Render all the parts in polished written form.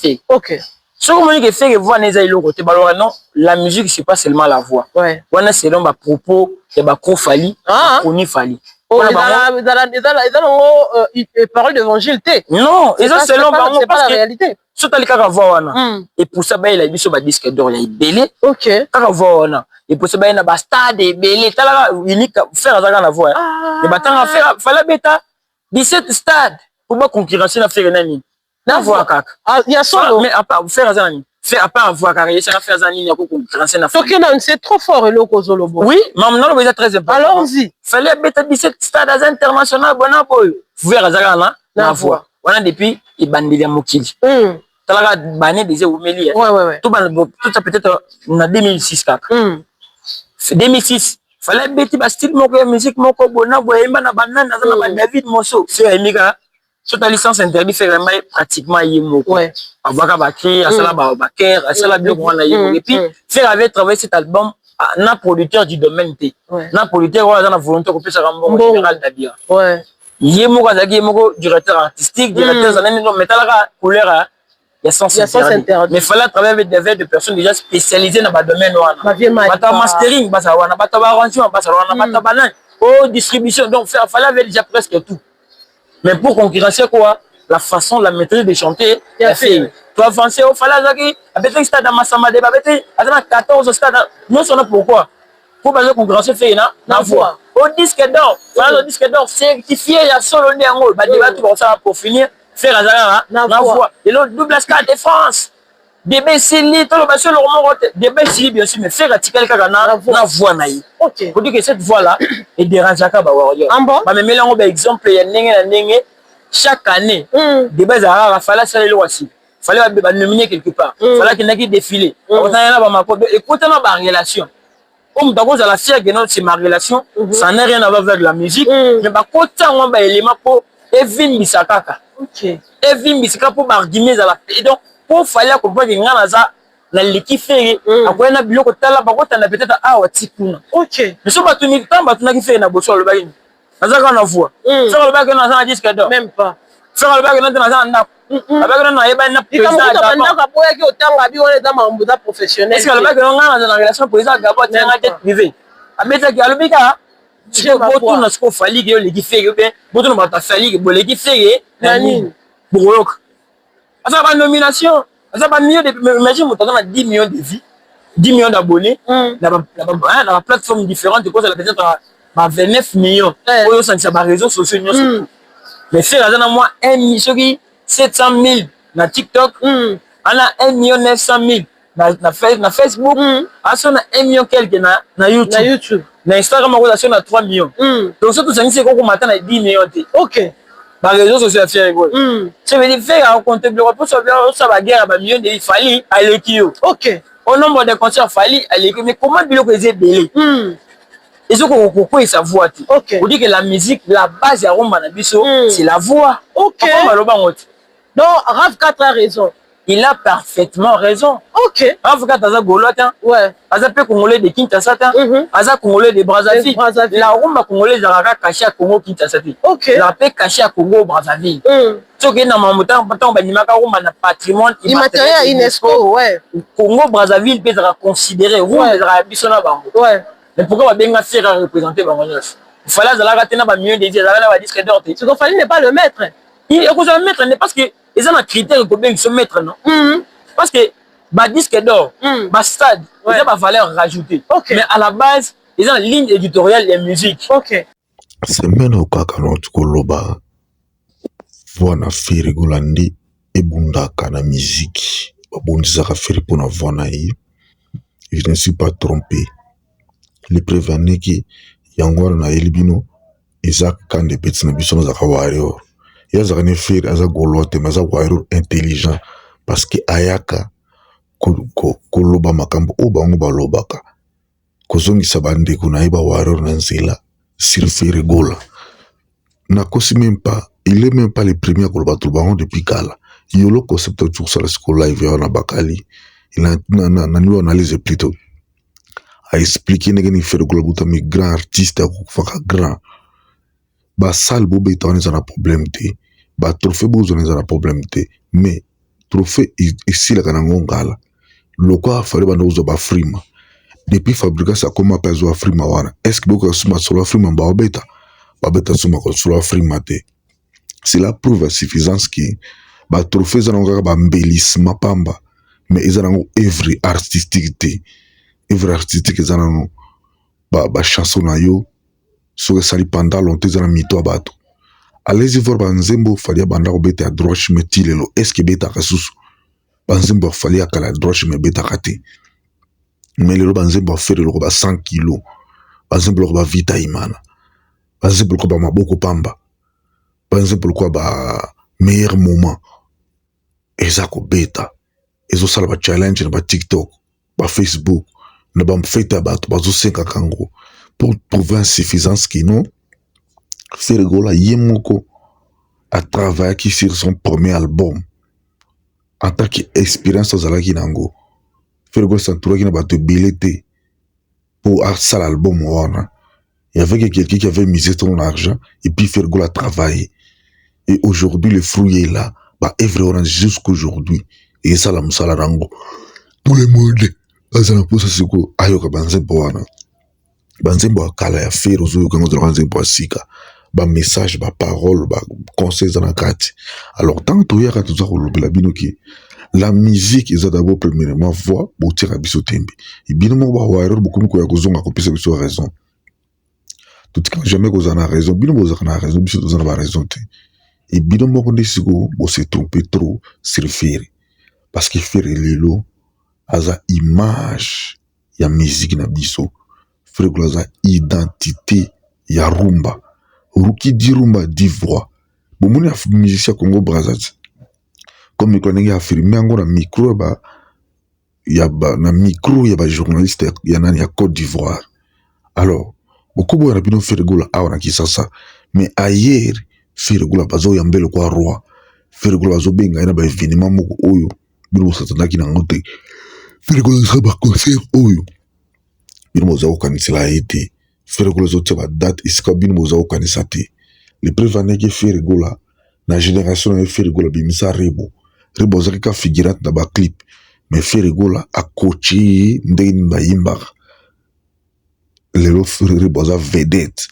te. Ok. Ce qu'on m'a dit que faire voix n'est pas côté. Non, la musique c'est pas seulement la voix. Ouais. On a selon ma propos et ma fali, koni fali. Oh, dans paroles d'évangile T. Non, ils ont selon c'est pas la réalité. Surtout les cas voix on et pour ça il a dit sur ma disque d'or il a belé. Ok. Quand voix on et pour ça il a stade belé tala unique faire ça la voix. Et battant faire fallait bêta 17 stades pour pas concurrencer la faire nani. Na voix kak. Ah, il y a solo. Mais à part faire ça nani. Faire à part voix carrière ça faire ça nani pour concurrencer la. Donc c'est trop fort le Kozolobo. Oui, mais non le très important. Allons-y. Fallait bêta 17 stades international bona boy. Faire ça là na voix. On a depuis il bandit mokili. Talaga bané des Oumeli. Ouais. Tout ça peut-être en 2006 kak. 2006 fallait bêti ba style moko musique moko bona boyemba na banana na David Mosso. C'est Emika. Sur ta licence interdit faire pratiquement yemo. Ouais. Avaka bakri, asala baker, asala bien qu'on a yemo. Et puis faire avait travaillé cet album na producteur du domaine T. Na producteur on a volonté qu'on puisse rendre général d'Abia. Ouais. Yemo kazaki yemo directeur artistique, directeur zané non metala couleur il y a sens interdit. Mais fallait travailler avec des personnes déjà spécialisées dans le domaine wana. Bata mastering, bata wana, bata arrangement, bata wana, bata banane. Oh distribution donc fallait avec déjà presque tout. Mais pour concurrencer quoi, la façon, la maîtrise de chanter, il fait. Tu avancer au Falazaki, avec un stade à Massamade, avec 14 stades. Non seulement pourquoi? Pour pas que concurrencer fait na voix. Au disque d'or, le disque d'or certifié, il y a solo néango. Bah débat tout ça pour finir, faire Azara na voix. Et le double stade de France. Débé Sili, tout le bas sur le roman, débé Sili bien sûr, mais faire article na voix naï. Ok. Pour dire que cette voix-là est dérangeante à Bawarrior. Bah mais mélange par exemple, il y a n'engé chaque année. Débé Zara, fallait saler le voici. Fallait nominer quelque part. Fallait qu'il n'ait défilé. On a là ma écoutez ma relation. Comme d'abord à la fière que c'est ma relation, ça n'a rien à voir avec la musique. Mais bah côté on va élément pour Evin Bisakaka. Ok. Evin Bisakaka pour argumenter à la donc pour fallait comprendre que ngana za na leki fere akoya na biloko tala bakota na peut-être awa tikuna. OK. Mais so batuni tamba tunaki fere na boso le bagini. Azaka na voix. Faire le bagini na za disque d'or. Même pas. Faire le bagini na za na. Avec na yeba na président Gabon. Na ka boya ki otanga bi wona za mambuda professionnel. Est-ce que le bagini ngana na relation président Gabon tanga tête privée. Abeta ki alobika je botu na sko fali ki leki fere bien. Botu na bata fali ki boleki fere nani. Borok. Ça va nomination. Ça va mieux de imagine mon temps 10 millions de vies, 10 millions d'abonnés dans la plateforme différente de quoi ça peut-être 29 millions. Oh ça c'est par réseaux sociaux. Mais c'est là moi 1 million 700 000 na TikTok, on a 1 million 900 000 na Facebook, on a 1 million quelque na YouTube. Na Instagram on a 3 millions. Donc ça tout ça c'est qu'on matin na 10 millions. OK. Par réseaux sociaux à faire rigole. Ça veut dire faire un compte bloqué pour sauver ça va guerre à million de fali à l'équipe. OK. Au nombre de concerts fali à l'équipe mais comment bilo que c'est belé. Et ce qu'on pourquoi ça voix. OK. On dit que la musique la base à Roma na biso c'est la voix. OK. Donc Rav 4 a raison. Il a parfaitement raison. OK. Rav 4 a golotin. Ouais. Aza pe congolais de Kinshasa. Aza congolais de Brazzaville. La Roma congolais de caché à Congo Kinshasa. OK. La paix caché à Congo Brazzaville. Ce qui est dans mon temps, on a un patrimoine immatériel à UNESCO. Ouais. Congo Brazzaville peut être considéré. Ouais. Mais pourquoi on va faire représenter Bangonos? Il fallait que la mieux des disques d'or. Ce qu'il fallait n'est pas le maître. Il est le maître, parce que ils ont un critère pour bien se mettre, non? Parce que bah disque d'or, bah stade, ils ont ma valeur rajoutée. Mais à la base, ils ont une ligne éditoriale et musique. OK. C'est même au cas quand tu coloba, voilà faire rigolandi et bunda kana musique, bondisa faire pour na vona yi. Je ne suis pas trompé. Les prévenus qui yangwara na elibino, Isaac quand des petits na biso na zakawario. Il y a des faire as a golote mais a warrior intelligent parce que ayaka koloba makambo o bango balobaka kozongi sabande kuna iba warrior nanzela sirfere gola na kosi même pas il est même pas le premier koloba tout bango depuis kala yolo concept tout ça la school live ya na bakali il a na nous analyse plutôt a expliquer négani faire gola buta mi grand artiste a faka grand ba sal bobe tawani za na problème te ba trophée bozo na za na problème te mais trophée ici la kanango ngala loko afale banda uzo ba frima depuis fabrication akoma pa zo frima wana est-ce que boko suma solo frima ba beta suma ko solo frima te. C'est la preuve à suffisance qui ba trophée za ngaka ba mbelissement pamba mais ils ont œuvre artistique za nango ba chanson na yo so sali pendant longtemps za mito abato. Allez-y voir banzembo falia banda ko beta droche metilelo est-ce que beta kasusu banzembo falia kala droche me beta kate mais le banzembo faire le ba 100 kilos banzembo ko ba vita imana banzembo ko ba maboko pamba banzembo ko ba meilleur moment ezako beta ezo sala ba challenge na ba TikTok ba Facebook na ba feta bato bazo 5 kango pour prouver insuffisance qui non Ferregola Yemoko a travaillé sur son premier album en tant qu'expérience aux Alaki Nango. Ferregola s'entourait qui n'a pas de billeté pour faire l'album. Il y avait quelqu'un qui avait misé son argent et puis Ferregola a travaillé. Et aujourd'hui, le fruit est là. Bah, Evre jusqu'aujourd'hui. Et ça, la moussala rango. Tout le monde, ça n'a pas ça, c'est quoi? Ayoka Banzembo. Banzembo a kala ya faire aux autres quand on Banzembo a sika. Ba message, ba parole, ba conseils dans la carte. Alors, tant que tu as tout ça, la musique, ils ont d'abord premièrement voix, pour tirer à bisotembe. Et bien, moi, bah, ouais, beaucoup de choses à copier, c'est raison. Tout quand jamais que vous en avez raison, bien, vous en avez raison, bien, vous en avez raison. Et bien, moi, on est sûr que vous s'est trompé trop sur faire. Parce que faire les lots, à sa image, il y a musique na biso. Faire que la identité, il y a rumba. Ruki di rumba d'ivoire. Bon, mon musicien Congo Brazzaville. Comme il a affirmé, na micro, il y a na micro, il y a journaliste, il y a Côte d'Ivoire. Alors, beaucoup de gens ont fait Ferregola à Kisasa, mais ailleurs, Ferregola bazo yambele kwa roi. Ferregola bazo benga ina ba événement moko oyo. Bino satana ki na ngote. Ferregola sa ba concert oyo. Bino bazo kanisela été. Ferregola zote ba date iska bino bazo kanisa te. Le prévané que Ferregola na génération de Ferregola bimisa rebo. Rebo zaka figurante na ba clip. Mais Ferregola a coaché ndenge ba yimba. Les Ferregola za vedette.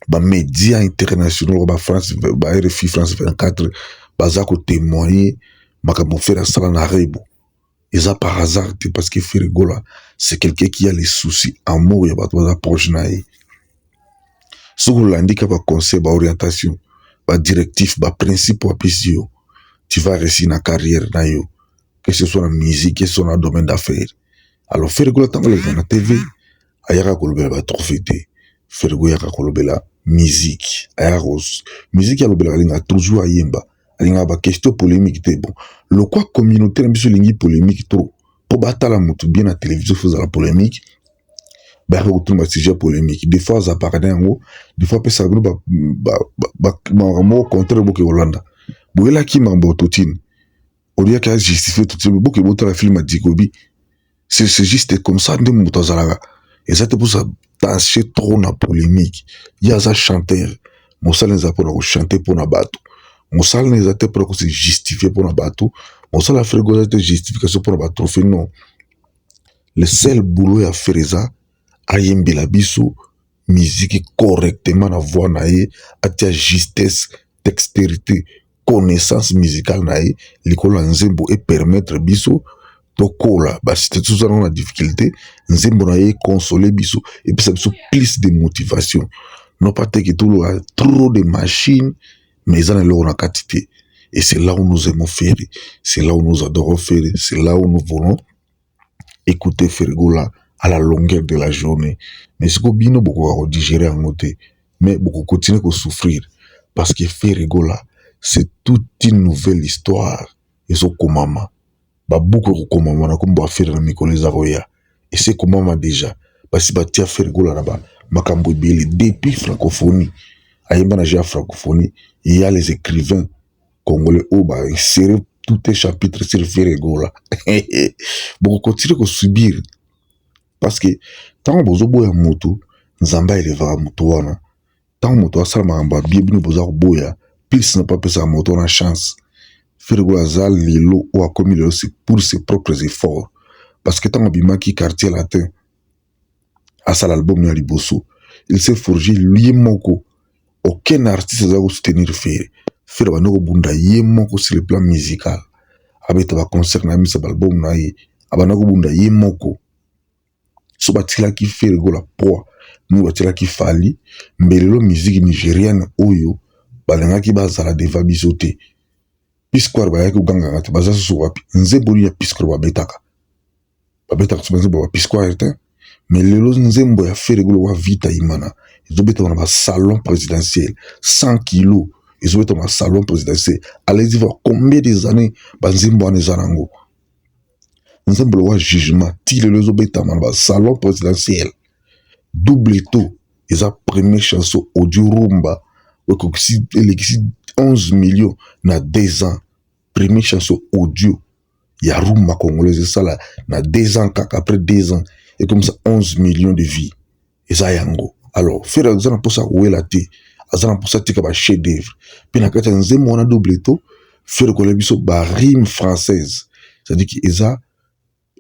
Ba médias internationaux ba France ba RFI France 24 bazako témoigner makambo faire ça na rebo. Et ça par hasard parce que Ferregola c'est quelqu'un qui a les soucis amour ya bato ba proche nae. Soko l'handicap ba conseil ba orientation ba directif ba principe ba pisio tu vas réussir na carrière na yo que ce soit la musique que ce soit dans le domaine d'affaires. Alors Ferregola tango le na TV ayaka kolobela ba trophée Ferregola yaka kolobela musique ayaros musique ya lobela linga toujours ayemba alinga ba question polémique te bon le quoi communautaire biso lingi polémique trop pour batala mutu bien na télévision faisant la polémique ba retourner ba sujet polémique des fois ça paraît ngo des fois pesa ba mo contre boke Hollande boela ki mambo totine au lieu qu'à justifier tout ça boke boto la film dikobi c'est juste comme ça de mutu zalaga et ça te pour ça tancher trop na polémique il y a ça chanteur mon sale les pour chanter pour na bateau mon sale les até pour se justifier pour na bateau mon sale Ferregola de justification pour na bateau fait non le seul boulot à faire ça ayembela biso musique correctement na voix nae atia justesse dextérité connaissance musicale nae likolo nzembo et permettre biso tokola bah si tout ça dans la difficulté nzembo nae consoler biso et puis ça biso plus de motivation non pas que tout trop de machines mais ça n'est pas quantité et c'est là où nous aimons faire c'est là où nous adorons faire c'est là où nous voulons écouter Ferregola à la longueur de la journée. Mais ce que bino beaucoup à digérer en côté, mais beaucoup continuer à souffrir parce que Ferregola c'est toute une nouvelle histoire et ce komama ba beaucoup komama na comme ba faire na mikolo zavoya et c'est komama déjà parce que ba tia Ferregola là-bas makambo beli depuis francophonie ayemba na ja francophonie il y a les écrivains congolais au ba insérer tout un chapitre sur Ferregola beaucoup continuer à subir parce que tant bozo boya moto nzamba eleva moto wana tant moto asala makamba bien boza boya plus na pas pesa moto na chance Ferregola aza lelo ou a commis lelo pour ses propres efforts. Parce que tant abimaki quartier latin à ça l'album na liboso, il s'est forgé lui moko. Aucun artiste n'a soutenir Ferre. Ferre va nous bunda yemoko sur le plan musical. Avec un concert na mis album na ye, abana ko bunda yemoko. So batila ki Ferregola poa, nous batila ki fali, mais le musique nigérienne oyo, balenga ki bazala deva bisote. Pisquare ba yako ganga ngati baza so wapi, nze boli ya Pisquare ba betaka. Ba betaka so banze ba Pisquare te, mais lelo nzembo ya Ferregola wa vita imana. Ils ont été dans un salon présidentiel, 100 kilos. Ils ont été dans un salon présidentiel. Allez-y voir combien des années Banzimbo ane zarango. Nzembo wa jugement, tire les obéis dans un salon présidentiel. Double taux. Ils ont première chanson audio rumba. Il existe 11 millions na 2 ans. Première chanson audio. Il y a rumba congolaise ça là na 2 ans après 2 ans et comme ça 11 millions de vies. Et ça yango. Alors, faire exemple pour ça où est la thé, exemple pour ça tika ba chef d'œuvre. Puis na kata nzembo on a double taux, faire ko lebiso ba rime française. C'est-à-dire que eza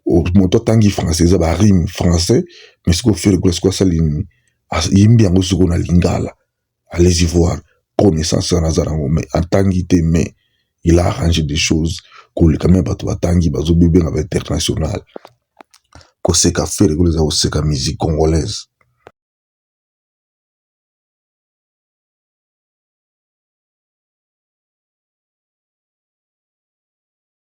au monto tangi français, eza ba rime français, mais ce qu'on fait ko quoi ça lini. Yimbi yango ce qu'on a lingala. Allez-y voir connaissance en azarango mais en tangi te mais il a arrangé des choses que quand même bato batangi bazo bébé avec international. Ko seka faire ko les a seka musique congolaise.